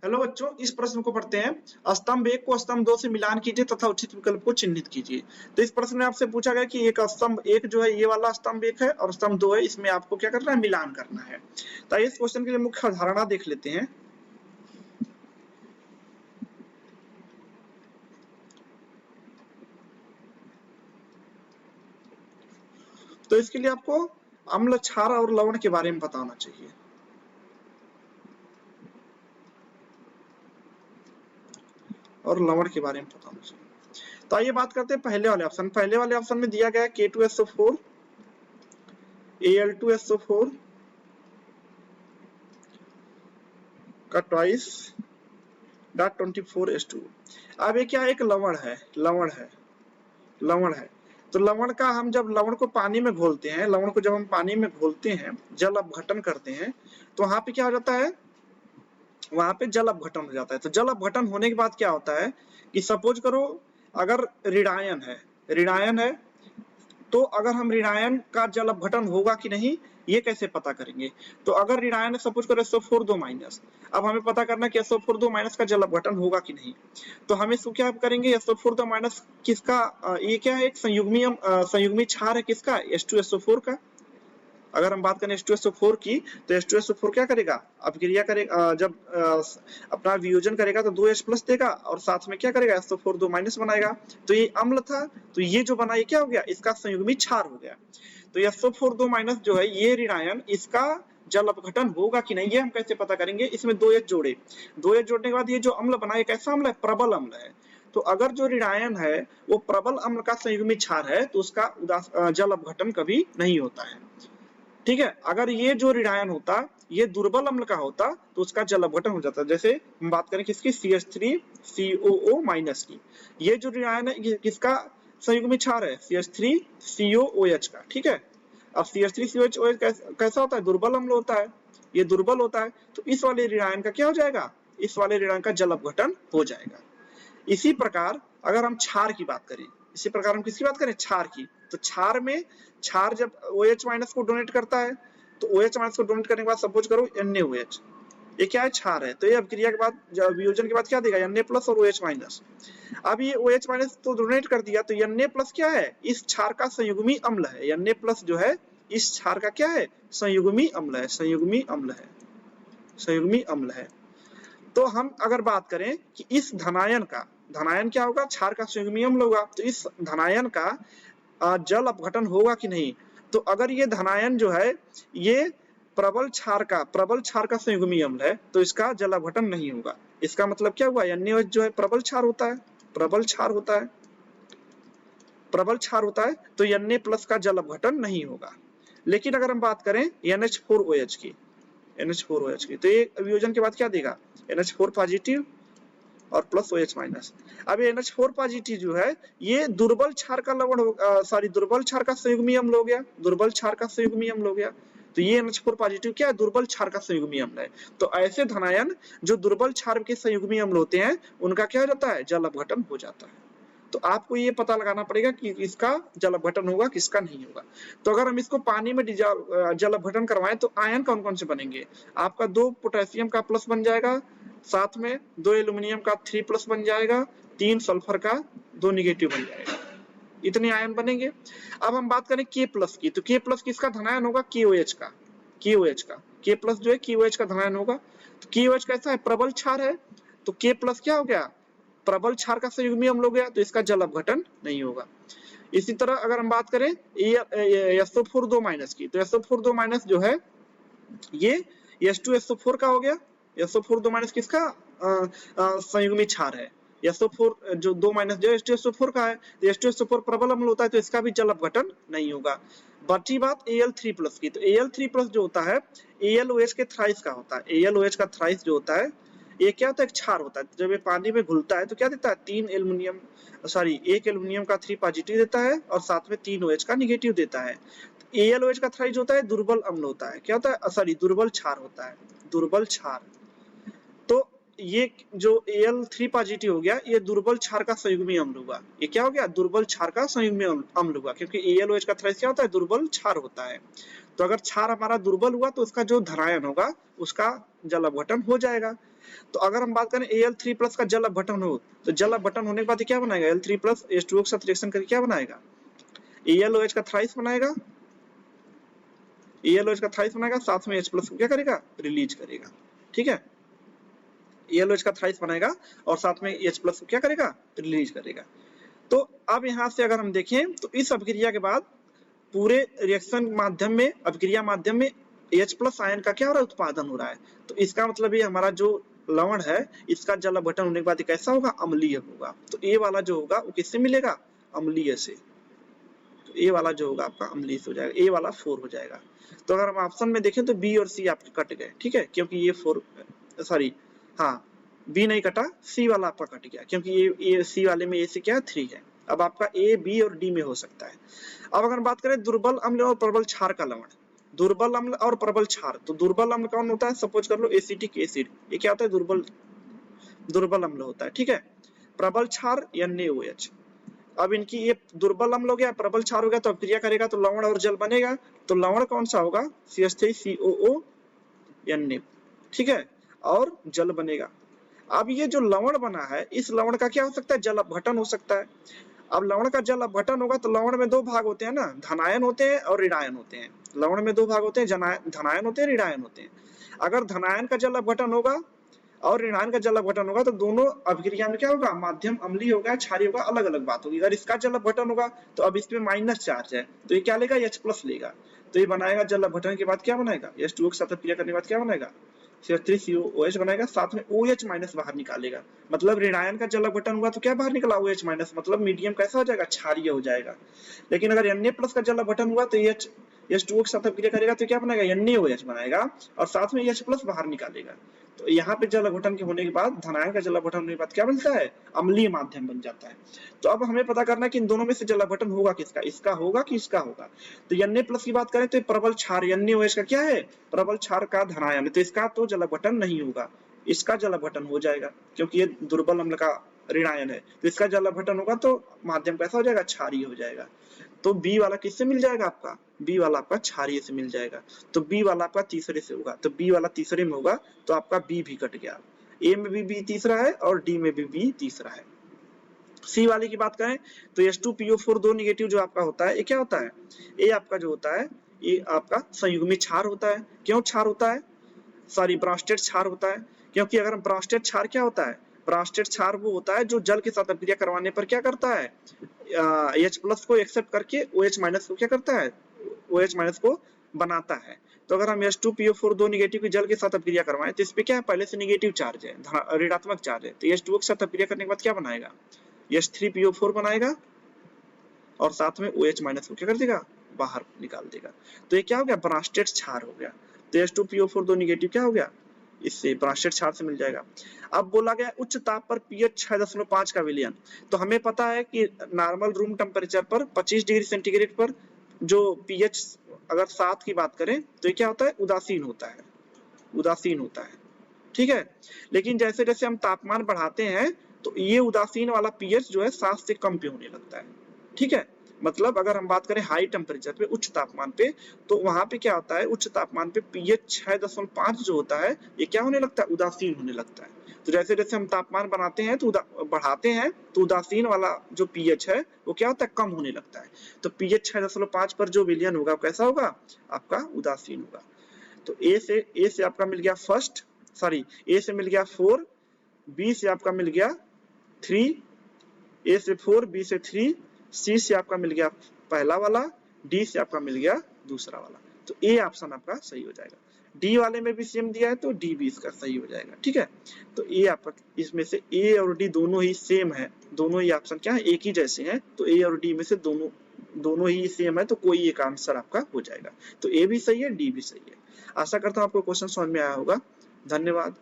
Hello बच्चों, इस प्रश्न को पढ़ते हैं। स्तंभ 1 को स्तंभ 2 से मिलान कीजिए तथा उचित विकल्प को चिन्हित कीजिए। तो इस प्रश्न में आपसे पूछा गया कि एक स्तंभ 1 जो है ये वाला स्तंभ 1 है और स्तंभ 2 है, इसमें आपको क्या करना है, मिलान करना है। तो इस क्वेश्चन के लिए मुख्य अवधारणा देख लेते हैं। तो इसके लिए आपको अम्ल, क्षार और लवण के बारे में पता होना चाहिए। और लवण के बारे में पता होना चाहिए। तो आइए बात करते हैं पहले वाले ऑप्शन। पहले वाले ऑप्शन में दिया गया है K2SO4 Al2SO4 का ट्वाइस .24H2। अब ये क्या, एक लवण है, लवण है। तो लवण का हम जब लवण को पानी में घोलते हैं, लवण को जब हम पानी में घोलते हैं, जल अपघटन करते हैं, तो वहां पे क्या हो जाता है, वहां पे जल अपघटन हो जाता है। तो जल अपघटन होने के बाद क्या होता है कि सपोज करो अगर ऋणायन है तो अगर हम ऋणायन का जल अपघटन होगा कि नहीं ये कैसे पता करेंगे। तो अगर ऋणायन सपोज करो SO4 2 माइनस, अब हमें पता करना है कि SO4 2 माइनस का जल अपघटन होगा कि नहीं। तो हम इसको क्या करेंगे, SO4 2 माइनस किसका, ये क्या है, एक संयुग्मी क्षार है किसका, H2SO4 का। अगर हम बात करें H2SO4 की, तो H2SO4 क्या करेगा, अपक्रिया करेगा, जब अपना वियोजन करेगा तो 2H प्लस देगा और साथ में क्या करेगा, SO4 2 माइनस बनाएगा। तो ये अम्ल था, तो ये जो बना ये क्या हो गया, इसका संयुग्मी क्षार हो गया। तो SO4 2 माइनस जो है ये ऋणायन, इसका जल अपघटन होगा कि नहीं ये हम कैसे पता करेंगे, इसमें 2H जोड़े, 2H जोड़ने के बाद ये जो अम्ल बना ये कैसा अम्ल है, प्रबल अम्ल है। तो अगर जो ऋणायन है वो प्रबल अम्ल का संयुग्मी क्षार है तो उसका जल अपघटन कभी नहीं होता है। ठीक है, अगर ये जो ऋणायन होता ये दुर्बल अम्ल का होता तो उसका जल अपघटन हो जाता। जैसे हम बात करें किसकी, CH3COO माइनस की, ये जो ऋणायन है ये किसका संयुग्मी क्षार है, CH3COOH का। ठीक है, अब CH3COOH कैसा होता है, दुर्बल अम्ल होता है, ये दुर्बल होता है। तो इस वाले ऋणायन का क्या हो जाएगा, इस वाले ऋणायन का जल अपघटन हो जाएगा। इसी प्रकार अगर हम क्षार की बात करें, इसी प्रकार हम किसकी बात करें, क्षार की, तो क्षार में क्षार जब OH माइनस को डोनेट करता है तो OH माइनस को डोनेट करने के बाद सपोज करो NaOH, ये क्या है, क्षार है। तो ये अभिक्रिया के बाद वियोजन के बाद क्या देगा, Na प्लस और OH माइनस। अब ये OH माइनस तो डोनेट कर दिया तो Na प्लस क्या है, इस क्षार का संयुग्मी अम्ल है। Na प्लस जो है इस क्षार का क्या है, संयुग्मी अम्ल है, संयुग्मी अम्ल है। तो हम अगर बात करें कि इस धनायन का, धनायन क्या होगा, क्षार का संयुग्मी अम्ल होगा, तो इस धनायन का जल अपघटन होगा कि नहीं। तो अगर ये धनायन जो है ये प्रबल क्षार का संयुग्मी अम्ल है तो इसका जल अपघटन नहीं होगा। इसका मतलब क्या हुआ, NaOH जो है प्रबल क्षार होता है, प्रबल क्षार होता है तो Na प्लस का जल अपघटन नहीं होगा। लेकिन अगर हम बात करें NH4OH की, तो ये वियोजन के बाद क्या देगा, NH4 पॉजिटिव और प्लस OH माइनस। अब ये NH4 पॉजिटिव जो है ये दुर्बल क्षार का दुर्बल क्षार का संयुग्मी अम्ल हो गया, तो ये NH4 पॉजिटिव क्या है, दुर्बल क्षार का संयुग्मी अम्ल है। तो ऐसे धनायन जो दुर्बल क्षार के संयुग्मी अम्ल होते हैं उनका क्या हो जाता है, जल अपघटन हो जाता है। तो आपको ये पता लगाना पड़ेगा कि इसका जल अपघटन होगा किसका नहीं होगा। तो अगर हम इसको पानी में जल अपघटन करवाएं तो आयन कौन कौन से बनेंगे, आपका 2 पोटेशियम का प्लस बन जाएगा, साथ में 2 एल्यूमिनियम का 3 प्लस बन जाएगा, 3 सल्फर का 2 निगेटिव बन जाएगा, इतने आयन बनेंगे। अब हम बात करें K प्लस की, तो K प्लस किसका धनायन होगा, KOH का, K प्लस जो है KOH का धनायन होगा। तो KOH कैसा है, प्रबल क्षार है, तो K प्लस क्या हो गया, प्रबल क्षार का संयुग्मी अम्ल हो गया, तो इसका जल अपघटन नहीं होगा। इसी तरह अगर हम बात करें SO4 2 माइनस की, तो SO4 2 माइनस जो है ये H2SO4 का हो गया। SO4 2 माइनस किसका संयुग्मी क्षार है, SO4 जो 2 माइनस जो H2SO4 का है, तो H2SO4 प्रबल अम्ल होता है तो इसका भी जल अपघटन नहीं होगा। बची बात Al3 प्लस की, तो Al3 प्लस जो होता है AlOH के थ्राइस का होता है, AlOH का थ्राइस जो होता है ये क्या होता है, क्षार होता है। जब ये पानी में घुलता है तो क्या देता है, 1 एल्युमिनियम का 3 पॉजिटिव देता है और साथ में 3 OH का निगेटिव देता है। AlOH का थ्राइस होता है दुर्बल अम्ल होता है, क्या होता है, दुर्बल क्षार होता है, दुर्बल क्षार। तो ये जो Al3 पॉजिटिव हो गया ये दुर्बल क्षार का संयुग्मी अम्ल हुआ, ये क्या हो गया, दुर्बल क्षार का संयुग्मी अम्ल हुआ, क्योंकि AlOH का थ्राइस क्या होता है, दुर्बल क्षार होता है। तो अगर क्षार हमारा दुर्बल हुआ तो उसका जो धनायन होगा उसका जल अपघटन हो जाएगा। तो अगर हम बात करें Al3+ का जल अपघटन हो, तो जल अपघटन होने के बाद ये क्या बनाएगा, Al3+ H2O के साथ रिएक्शन करके क्या बनाएगा, AlOH का थ्राइस बनाएगा, AlOH का थ्राइस बनाएगा, साथ में H+ को क्या करेगा, रिलीज करेगा। ठीक है, AlOH का थ्राइस बनाएगा और साथ में H+ को क्या करेगा, रिलीज करेगा। तो अब यहाँ से अगर हम देखें तो इस अभिक्रिया के बाद पूरे रिएक्शन माध्यम में, अभिक्रिया माध्यम में H+ आयन का क्या हो रहा है, उत्पादन हो रहा है। तो इसका मतलब ये हमारा जो लवण है इसका जल अपघटन होने के बाद कैसा होगा, अम्लीय होगा। तो ए वाला जो होगा वो किससे मिलेगा, अम्लीय से। तो ए वाला जो होगा आपका अम्लीय हो जाएगा, ए वाला 4 हो जाएगा। तो अगर हम ऑप्शन में देखें तो बी और सी आपके कट गए। ठीक है, क्योंकि ये 4 सॉरी हाँ बी नहीं कटा, सी वाला आपका कट गया, क्योंकि ये सी वाले में ए से क्या 3 है। अब आपका ए बी और डी में हो सकता है। अब अगर बात करें दुर्बल अम्ल और प्रबल क्षार का लवण, दुर्बल अम्ल और प्रबल क्षार, तो दुर्बल अम्ल कौन होता है, सपोज कर लो एसिटिक एसिड, ये क्या होता है, दुर्बल अम्ल होता है। ठीक है, प्रबल क्षार NaOH। अब इनकी ये दुर्बल अम्ल हो गया, प्रबल क्षार हो गया, तो अभिक्रिया करेगा तो लवण और जल बनेगा। तो लवण कौन सा होगा, CH3COO Na। ठीक है, और जल बनेगा। अब ये जो लवण बना है इस लवण का क्या हो सकता है, जल अपघटन हो सकता है। अब लवण का जल अपघटन होगा तो लवण में 2 भाग होते हैं ना, धनायन होते हैं और ऋणायन होते हैं। लवण में 2 भाग होते हैं, धनायन होते हैं, ऋणायन होते हैं। अगर धनायन का जल अपघटन होगा और ऋणायन का जल अपघटन होगा तो दोनों अभिक्रिया में क्या होगा, माध्यम अम्लीय होगा, क्षारीय होगा, अलग अलग बात होगी। अगर इसका जल अपघटन होगा तो अब इसमें माइनस चार्ज है तो ये क्या लेगा, H+ लेगा। तो ये बनाएगा जल अपघटन के बाद क्या बनाएगा, H2O के साथ अभिक्रिया करने के बाद क्या बनाएगा, CH3COOH बनाएगा, साथ में OH- बाहर निकालेगा। मतलब ऋणायन का जल अपघटन हुआ तो क्या बाहर निकला, OH-, मतलब मीडियम कैसा हो जाएगा, क्षारीय हो जाएगा। लेकिन अगर Na+ का जल अपघटन हुआ तो H2O के साथ अभिक्रिया करेगा तो क्या बनाएगा, NaOH बनाएगा और साथ में H+ बाहर निकालेगा। तो यहाँ पे जल अपघटन के होने के बाद, धनायन का जल अपघटन होने के बाद क्या बनता है, अम्लीय माध्यम बन जाता है। तो अब हमें पता करना है कि इन दोनों में से जल अपघटन होगा किसका, इसका होगा कि इसका होगा। तो Na+ की बात करें तो प्रबल क्षार NaOH का क्या है, प्रबल क्षार का धनायन, तो इसका तो जल अपघटन नहीं होगा, इसका जल अपघटन हो जाएगा क्योंकि ये दुर्बल अम्ल का ऋणायन है। तो इसका जल अपघटन होगा तो माध्यम कैसा हो जाएगा, क्षारीय हो जाएगा। तो बी वाला किससे मिल जाएगा आपका, बी वाला आपका क्षारीय से मिल जाएगा। तो बी वाला आपका तीसरे से होगा, तो बी वाला तीसरे में होगा तो आपका बी भी कट गया। ए में भी बी तीसरा है और डी में भी बी तीसरा है। सी वाले की बात करें तो H2PO4 2 निगेटिव जो आपका होता है ये क्या होता है, ये आपका जो होता है ये आपका संयुग्मित क्षार होता है। क्यों क्षार होता है, सॉरी ब्रांस्टेड क्षार होता है, क्योंकि अगर ब्रांस्टेड क्षार क्या होता है, ब्रांस्टेड क्षार वो होता है जो जल के साथ अभिक्रिया करवाने पर क्या करता है, H+ को एक्सेप्ट करके OH- को क्या करता है, OH- को बनाता है। तो अगर हम H2PO4 2 निगेटिव की जल के साथ अभिक्रिया करवाएं तो इस पे क्या है, पहले से निगेटिव चार्ज है, ऋणात्मक चार्ज है। तो H2O के साथ अभिक्रिया करने के बाद क्या बनाएगा, H3PO4 बनाएगा और साथ में OH- को क्या कर देगा, बाहर निकाल देगा। तो ये क्या हो गया, ब्रांस्टेड क्षार हो गया। तो H2PO4 2 निगेटिव क्या हो गया, इससे ब्रांस्टेड क्षार से मिल जाएगा। अब बोला गया उच्च ताप पर pH 6.5 का विलयन। तो हमें पता है कि नॉर्मल रूम टेम्परेचर पर 25 डिग्री सेंटीग्रेड पर जो pH अगर 7 की बात करें तो ये क्या होता है, उदासीन होता है, उदासीन होता है। ठीक है, लेकिन जैसे जैसे हम तापमान बढ़ाते हैं तो ये उदासीन वाला pH जो है 7 से कम पे होने लगता है। ठीक है, मतलब अगर हम बात करें हाई टेम्परेचर पे, उच्च तापमान पे, तो वहां पे क्या होता है, उच्च तापमान पे pH 6.5 जो होता है ये क्या होने लगता है, उदासीन होने लगता है। तो जैसे जैसे हम तापमान बनाते हैं तो बढ़ाते हैं तो उदासीन वाला जो pH है वो क्या होता है, कम होने लगता है। तो pH 6.5 पर जो विलयन होगा कैसा होगा, आपका उदासीन होगा। तो ए से आपका मिल गया फर्स्ट, सॉरी ए से मिल गया 4, बी से आपका मिल गया 3, ए से 4, बी से 3, सी से आपका मिल गया पहला वाला, डी से आपका मिल गया दूसरा वाला। तो ए ऑप्शन आपका सही हो जाएगा। डी वाले में भी सेम दिया है तो डी भी इसका सही हो जाएगा। ठीक है, तो ए आपका इसमें से ए और डी दोनों ही सेम है, दोनों ही ऑप्शन क्या है, एक ही जैसे हैं। तो ए और डी में से दोनों ही सेम है तो कोई एक आंसर आपका हो जाएगा। तो ए भी सही है, डी भी सही है। आशा करता हूँ आपको क्वेश्चन समझ में आया होगा। धन्यवाद।